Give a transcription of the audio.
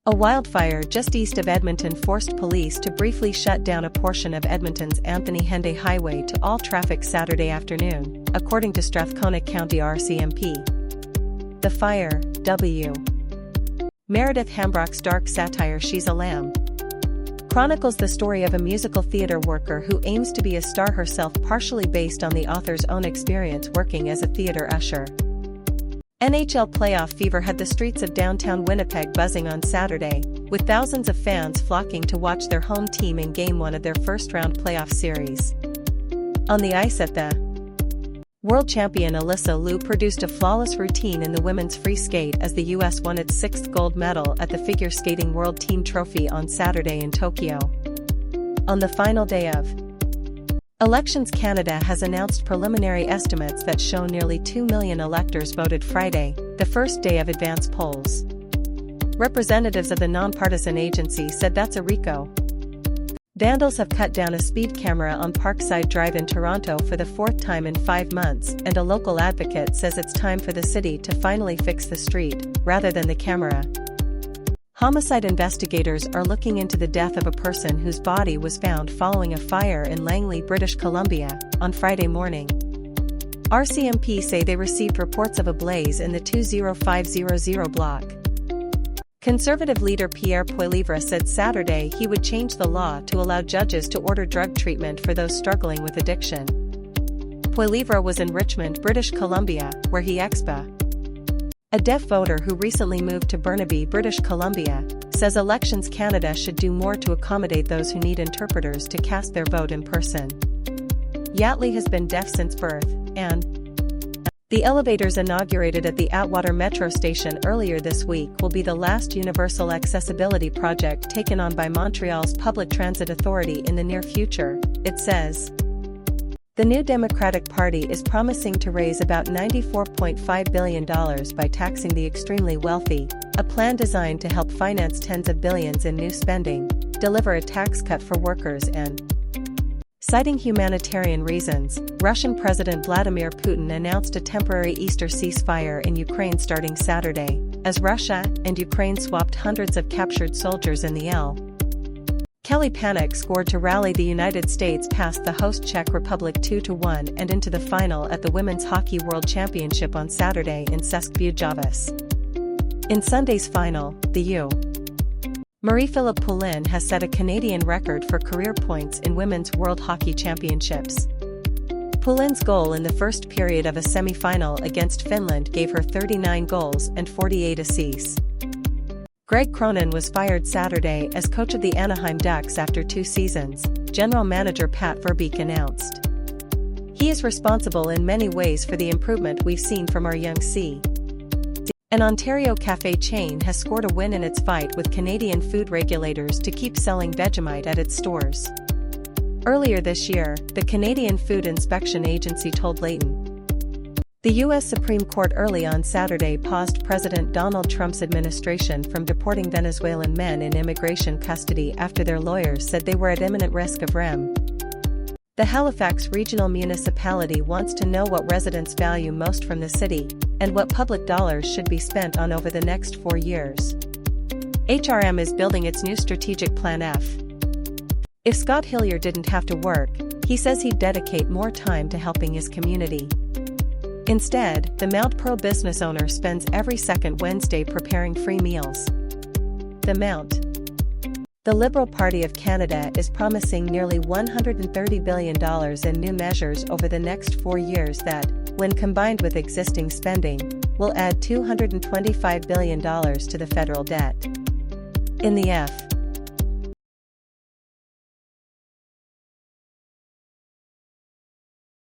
A wildfire just east of Edmonton forced police to briefly shut down a portion of Edmonton's Anthony Henday Highway to all traffic Saturday afternoon, according to Strathcona County RCMP. The fire, W. Meredith Hambrock's dark satire She's a Lamb, chronicles the story of a musical theater worker who aims to be a star herself, partially based on the author's own experience working as a theater usher. NHL playoff fever had the streets of downtown Winnipeg buzzing on Saturday, with thousands of fans flocking to watch their home team in Game 1 of their first-round playoff series. On the ice at the world champion Alyssa Liu produced a flawless routine in the women's free skate as the U.S. won its 6th gold medal at the Figure Skating World Team Trophy on Saturday in Tokyo. On the final day of Elections, Canada has announced preliminary estimates that show nearly 2 million electors voted Friday, the first day of advance polls. Representatives of the nonpartisan agency said that's a RICO. Vandals have cut down a speed camera on Parkside Drive in Toronto for the 4th time in 5 months, and a local advocate says it's time for the city to finally fix the street, rather than the camera. Homicide investigators are looking into the death of a person whose body was found following a fire in Langley, British Columbia, on Friday morning. RCMP say they received reports of a blaze in the 20500 block. Conservative leader Pierre Poilievre said Saturday he would change the law to allow judges to order drug treatment for those struggling with addiction. Poilievre was in Richmond, British Columbia, where he expa. A deaf voter who recently moved to Burnaby, British Columbia, says Elections Canada should do more to accommodate those who need interpreters to cast their vote in person. Yattley has been deaf since birth, and the elevators inaugurated at the Atwater Metro station earlier this week will be the last universal accessibility project taken on by Montreal's Public Transit Authority in the near future, it says. The New Democratic Party is promising to raise about $94.5 billion by taxing the extremely wealthy, a plan designed to help finance tens of billions in new spending, deliver a tax cut for workers and, citing humanitarian reasons, Russian President Vladimir Putin announced a temporary Easter ceasefire in Ukraine starting Saturday, as Russia and Ukraine swapped hundreds of captured soldiers in the L. Kelly Panik scored to rally the United States past the host Czech Republic 2-1 and into the final at the Women's Hockey World Championship on Saturday in Česk-Budějovice. In Sunday's final, the U. Marie-Philippe Poulin has set a Canadian record for career points in Women's World Hockey Championships. Poulin's goal in the first period of a semi-final against Finland gave her 39 goals and 48 assists. Greg Cronin was fired Saturday as coach of the Anaheim Ducks after 2 seasons, general manager Pat Verbeek announced. He is responsible in many ways for the improvement we've seen from our young C. An Ontario cafe chain has scored a win in its fight with Canadian food regulators to keep selling Vegemite at its stores. Earlier this year, the Canadian Food Inspection Agency told Leighton. The U.S. Supreme Court early on Saturday paused President Donald Trump's administration from deporting Venezuelan men in immigration custody after their lawyers said they were at imminent risk of rem. The Halifax Regional Municipality wants to know what residents value most from the city, and what public dollars should be spent on over the next 4 years. HRM is building its new strategic Plan F. If Scott Hillier didn't have to work, he says he'd dedicate more time to helping his community. Instead, the Mount Pearl business owner spends every second Wednesday preparing free meals. The Liberal Party of Canada is promising nearly $130 billion in new measures over the next 4 years that, when combined with existing spending, will add $225 billion to the federal debt. In the F.